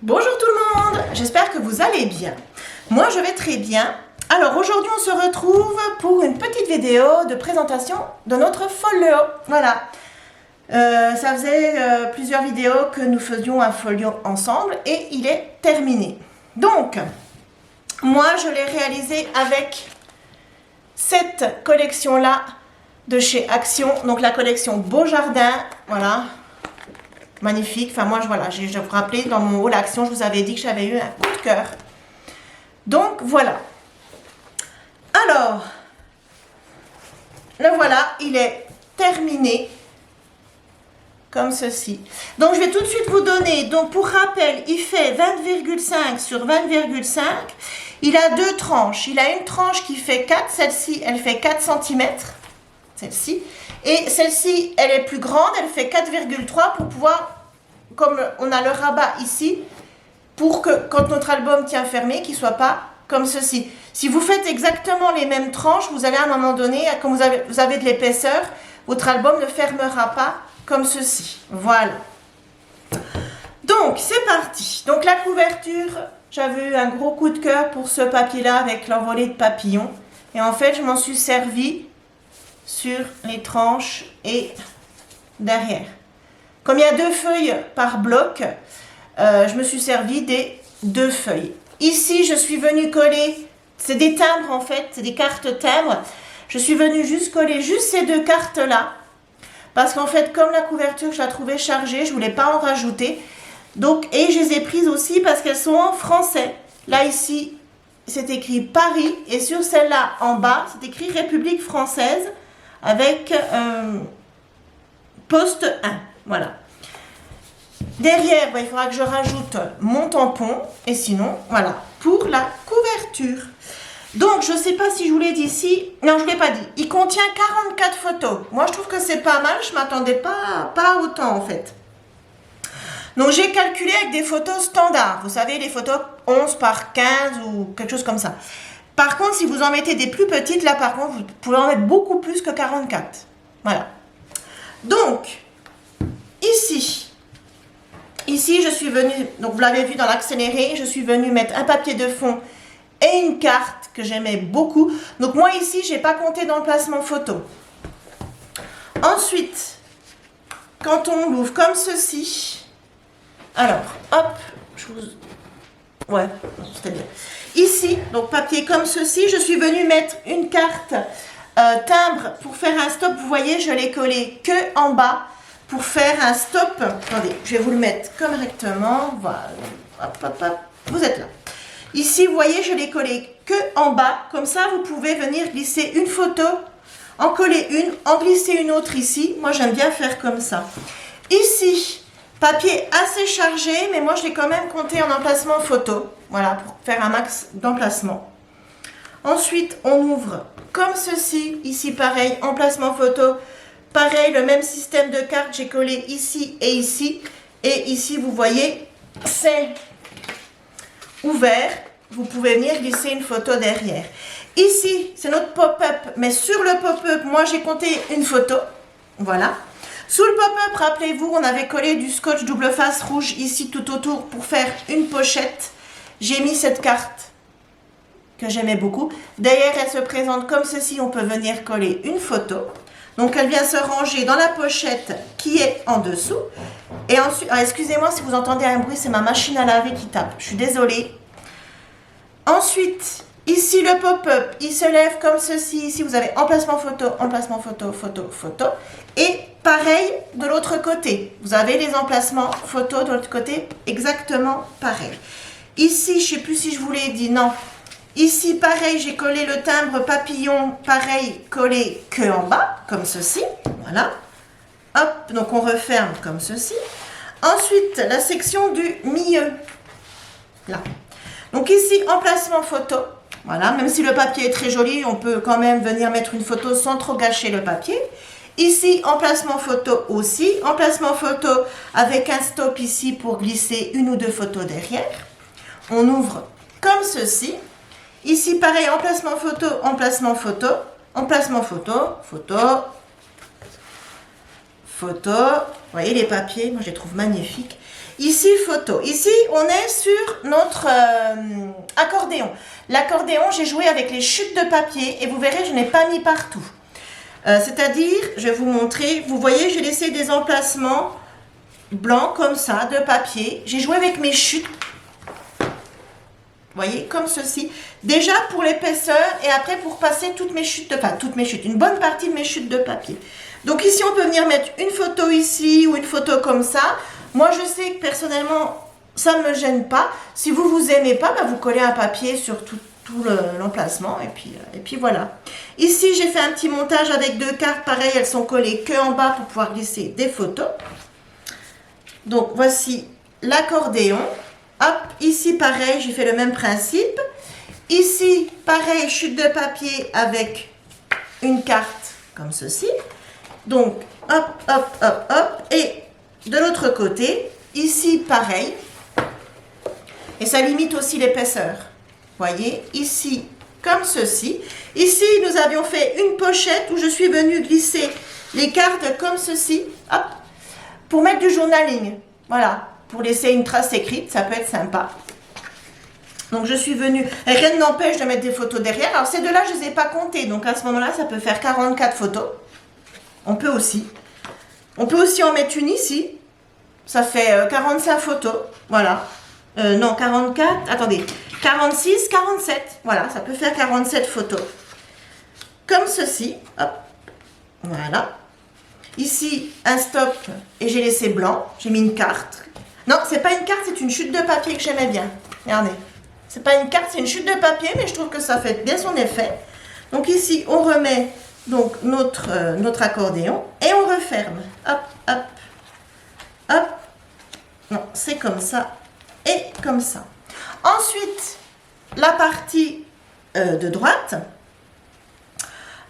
Bonjour tout le monde, j'espère que vous allez bien. Moi je vais très bien. Alors aujourd'hui on se retrouve pour une petite vidéo de présentation de notre folio. Voilà, ça faisait plusieurs vidéos que nous faisions un folio ensemble et il est terminé. Donc, moi je l'ai réalisé avec cette collection-là de chez Action, donc la collection Beau Jardin, voilà. Magnifique. Enfin, moi, voilà, je vous rappelais, dans mon haul Action, je vous avais dit que j'avais eu un coup de cœur. Donc, voilà. Alors, le voilà, il est terminé. Comme ceci. Donc, je vais tout de suite vous donner. Donc, pour rappel, il fait 20,5 sur 20,5. Il a deux tranches. Il a une tranche qui fait 4. Celle-ci, elle fait 4 cm. Celle-ci. Et celle-ci, elle est plus grande, elle fait 4,3 pour pouvoir, comme on a le rabat ici, pour que quand notre album tient fermé, qu'il ne soit pas comme ceci. Si vous faites exactement les mêmes tranches, vous allez à un moment donné, comme vous avez de l'épaisseur, votre album ne fermera pas comme ceci. Voilà. Donc, c'est parti. Donc, la couverture, j'avais eu un gros coup de cœur pour ce papier-là avec l'envolée de papillons. Et en fait, je m'en suis servi sur les tranches et derrière. Comme il y a 2 feuilles par bloc, je me suis servi des 2 feuilles. Ici, je suis venue coller, c'est des timbres en fait, c'est des cartes timbres. Je suis venue juste coller juste ces 2 cartes-là. Parce qu'en fait, comme la couverture, je la trouvais chargée, je ne voulais pas en rajouter. Donc, et je les ai prises aussi parce qu'elles sont en français. Là, ici, c'est écrit Paris. Et sur celle-là, en bas, c'est écrit République française. Avec poste 1, voilà. Derrière, il faudra que je rajoute mon tampon, et sinon, voilà, pour la couverture. Donc, je ne sais pas si je vous l'ai dit ici, non, je ne l'ai pas dit, il contient 44 photos. Moi, je trouve que c'est pas mal, je ne m'attendais pas autant, en fait. Donc, j'ai calculé avec des photos standards, vous savez, les photos 11 par 15 ou quelque chose comme ça. Par contre, si vous en mettez des plus petites, là par contre, vous pouvez en mettre beaucoup plus que 44. Voilà. Donc, ici, je suis venue, donc vous l'avez vu dans l'accéléré, je suis venue mettre un papier de fond et une carte que j'aimais beaucoup. Donc moi ici, je n'ai pas compté dans le placement photo. Ensuite, quand on l'ouvre comme ceci, alors, hop, je vous... Ouais, c'était bien. Ici, donc papier comme ceci, je suis venue mettre une carte timbre pour faire un stop. Vous voyez, je l'ai collé que en bas pour faire un stop. Attendez, je vais vous le mettre correctement. Voilà, hop, hop, hop. Vous êtes là. Ici, vous voyez, je l'ai collé que en bas. Comme ça, vous pouvez venir glisser une photo, en coller une, en glisser une autre ici. Moi, j'aime bien faire comme ça. Ici, papier assez chargé, mais moi, je l'ai quand même compté en emplacement photo. Voilà, pour faire un max d'emplacement. Ensuite, on ouvre comme ceci. Ici, pareil, emplacement photo. Pareil, le même système de cartes. J'ai collé ici et ici. Et ici, vous voyez, c'est ouvert. Vous pouvez venir glisser une photo derrière. Ici, c'est notre pop-up. Mais sur le pop-up, moi, j'ai compté une photo. Voilà. Sous le pop-up, rappelez-vous, on avait collé du scotch double face rouge ici tout autour pour faire une pochette. J'ai mis cette carte que j'aimais beaucoup. Derrière, elle se présente comme ceci. On peut venir coller une photo. Donc, elle vient se ranger dans la pochette qui est en dessous. Et ensuite, excusez-moi si vous entendez un bruit, c'est ma machine à laver qui tape. Je suis désolée. Ensuite, ici, le pop-up, il se lève comme ceci. Ici, vous avez emplacement photo, photo, photo. Et pareil de l'autre côté. Vous avez les emplacements photo de l'autre côté, exactement pareil. Ici, je ne sais plus si je vous l'ai dit, non. Ici, pareil, j'ai collé le timbre papillon, pareil, collé que en bas, comme ceci. Voilà. Hop, donc on referme comme ceci. Ensuite, la section du milieu. Là. Donc ici, emplacement photo. Voilà, même si le papier est très joli, on peut quand même venir mettre une photo sans trop gâcher le papier. Ici, emplacement photo aussi. Emplacement photo avec un stop ici pour glisser une ou 2 photos derrière. On ouvre comme ceci. Ici, pareil, emplacement photo, emplacement photo, emplacement photo, photo, photo. Vous voyez les papiers, moi je les trouve magnifiques. Ici, photo. Ici, on est sur notre accordéon. L'accordéon, j'ai joué avec les chutes de papier et vous verrez, je n'ai pas mis partout. C'est-à-dire, je vais vous montrer, vous voyez, j'ai laissé des emplacements blancs comme ça, de papier. J'ai joué avec mes chutes. Vous voyez, comme ceci. Déjà pour l'épaisseur et après pour passer toutes mes chutes de papier. Toutes mes chutes, une bonne partie de mes chutes de papier. Donc ici, on peut venir mettre une photo ici ou une photo comme ça. Moi, je sais que personnellement, ça ne me gêne pas. Si vous vous aimez pas, bah, vous collez un papier sur tout l'emplacement et puis voilà. Ici, j'ai fait un petit montage avec 2 cartes. Pareil, elles sont collées que en bas pour pouvoir glisser des photos. Donc, voici l'accordéon. Hop, ici, pareil, j'ai fait le même principe. Ici, pareil, chute de papier avec une carte comme ceci. Donc, hop, hop, hop, hop. Et de l'autre côté, ici, pareil. Et ça limite aussi l'épaisseur. Voyez, ici, comme ceci. Ici, nous avions fait une pochette où je suis venue glisser les cartes comme ceci. Hop, pour mettre du journaling. Voilà, pour laisser une trace écrite, ça peut être sympa. Donc, je suis venue, et rien ne m'empêche de mettre des photos derrière. Alors, ces deux-là, je ne les ai pas comptées. Donc, à ce moment-là, ça peut faire 44 photos. On peut aussi. On peut aussi en mettre une ici. Ça fait 45 photos. Voilà. Non, 44. Attendez. 46, 47. Voilà, ça peut faire 47 photos. Comme ceci. Hop. Voilà. Ici, un stop et j'ai laissé blanc. J'ai mis une carte. Non, c'est pas une carte, c'est une chute de papier que j'aimais bien. Regardez. C'est pas une carte, c'est une chute de papier, mais je trouve que ça fait bien son effet. Donc ici, on remet donc notre accordéon et on referme. Hop, hop, hop. Non, c'est comme ça et comme ça. Ensuite, la partie de droite.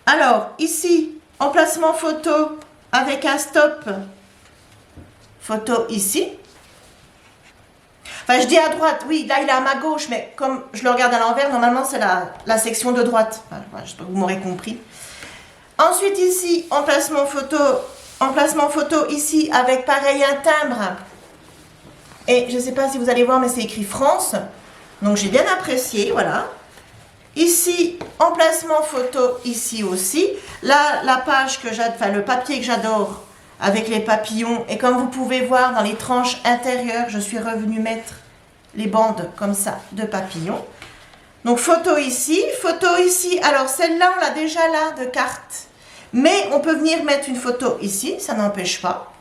Alors, ici, emplacement photo avec un stop. Photo ici. Enfin, je dis à droite, oui, là il est à ma gauche, mais comme je le regarde à l'envers, normalement c'est la section de droite. Enfin, j'espère que vous m'aurez compris. Ensuite ici, emplacement photo ici avec pareil un timbre. Et je ne sais pas si vous allez voir, mais c'est écrit France. Donc j'ai bien apprécié, voilà. Ici, emplacement photo ici aussi. Là, la page que j'adore, enfin le papier que j'adore avec les papillons. Et comme vous pouvez voir dans les tranches intérieures, je suis revenue mettre les bandes comme ça de papillons. Donc photo ici. Alors celle-là, on l'a déjà là de carte. Mais on peut venir mettre une photo ici, ça n'empêche pas.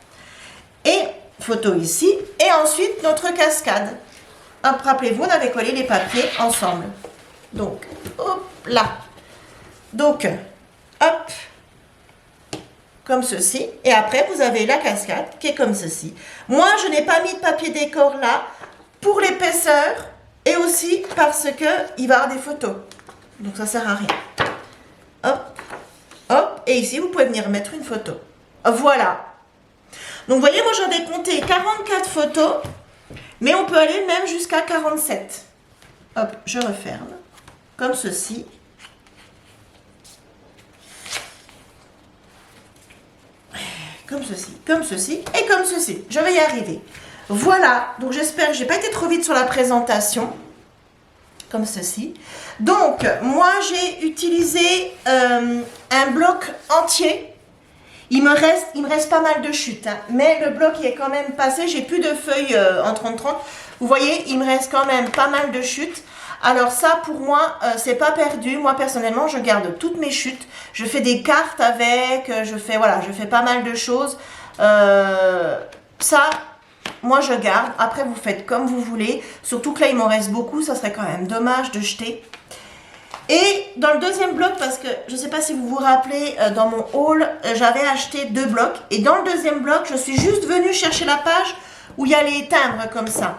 Et photo ici. Et ensuite, notre cascade. Hop, rappelez-vous, on avait collé les papiers ensemble. Donc, hop là. Donc, hop. Comme ceci. Et après, vous avez la cascade qui est comme ceci. Moi, je n'ai pas mis de papier décor là pour l'épaisseur et aussi parce que il va y avoir des photos. Donc, ça ne sert à rien. Hop, hop. Et ici, vous pouvez venir mettre une photo. Voilà. Donc, vous voyez, moi, j'en ai compté 44 photos, mais on peut aller même jusqu'à 47. Hop, je referme. Comme ceci. Comme ceci et comme ceci. Je vais y arriver. Voilà, donc j'espère que je n'ai pas été trop vite sur la présentation. Comme ceci. Donc, moi j'ai utilisé un bloc entier. Il me reste pas mal de chutes, hein, mais le bloc est quand même passé. J'ai plus de feuilles en 30-30. Vous voyez, il me reste quand même pas mal de chutes. Alors ça, pour moi, c'est pas perdu. Moi, personnellement, je garde toutes mes chutes. Je fais des cartes avec, je fais pas mal de choses. Ça, moi, je garde. Après, vous faites comme vous voulez. Surtout que là, il m'en reste beaucoup. Ça serait quand même dommage de jeter. Et dans le deuxième bloc, parce que je ne sais pas si vous vous rappelez, dans mon haul, j'avais acheté 2 blocs. Et dans le deuxième bloc, je suis juste venue chercher la page où il y a les timbres comme ça.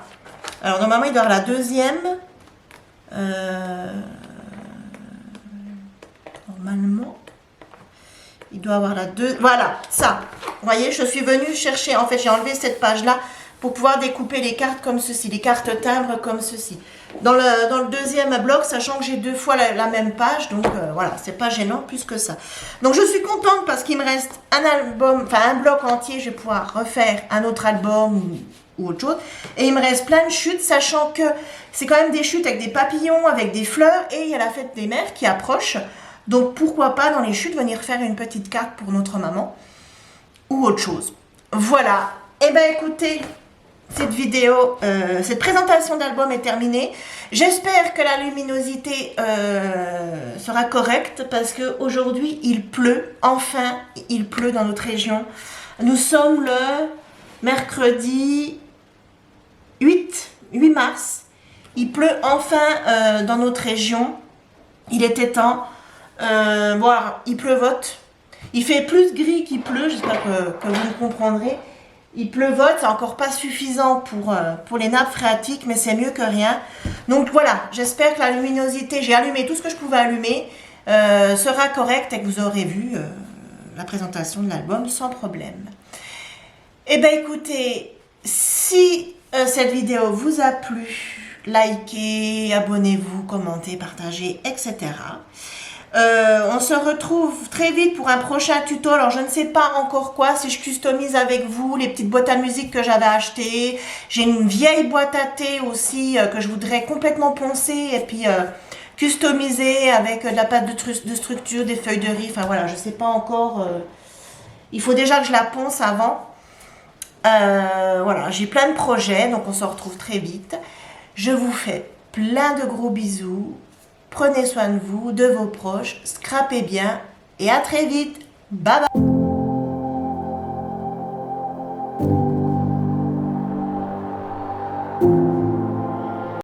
Alors, normalement, il doit y avoir la deuxième. Normalement, il doit avoir la 2. Voilà, ça. Vous voyez, je suis venue chercher. En fait, j'ai enlevé cette page-là pour pouvoir découper les cartes comme ceci, les cartes timbres comme ceci. Dans le deuxième bloc, sachant que j'ai 2 fois la même page, donc voilà, c'est pas gênant plus que ça. Donc je suis contente parce qu'il me reste un album, enfin un bloc entier, je vais pouvoir refaire un autre album ou autre chose. Et il me reste plein de chutes, sachant que c'est quand même des chutes avec des papillons, avec des fleurs, et il y a la fête des mères qui approche. Donc pourquoi pas dans les chutes venir faire une petite carte pour notre maman ou autre chose. Voilà. Eh bien écoutez, cette vidéo, cette présentation d'album est terminée. J'espère que la luminosité sera correcte parce qu'aujourd'hui il pleut. Enfin, il pleut dans notre région. Nous sommes le mercredi 8 mars. Il pleut enfin dans notre région. Il était temps. Bon, il pleuvote. Il fait plus gris qu'il pleut. J'espère que vous me comprendrez. Il pleuvote, c'est encore pas suffisant pour les nappes phréatiques, mais c'est mieux que rien. Donc voilà, j'espère que la luminosité, j'ai allumé tout ce que je pouvais allumer, sera correcte et que vous aurez vu la présentation de l'album sans problème. Eh bien écoutez, si cette vidéo vous a plu, likez, abonnez-vous, commentez, partagez, etc. On se retrouve très vite pour un prochain tuto. Alors je ne sais pas encore quoi, si je customise avec vous les petites boîtes à musique que j'avais achetées. J'ai une vieille boîte à thé aussi que je voudrais complètement poncer et puis customiser avec de la pâte de structure, des feuilles de riz. Enfin voilà, je ne sais pas encore. Il faut déjà que je la ponce avant. Voilà, j'ai plein de projets, donc on se retrouve très vite. Je vous fais plein de gros bisous. Prenez soin de vous, de vos proches, scrapez bien et à très vite. Bye bye.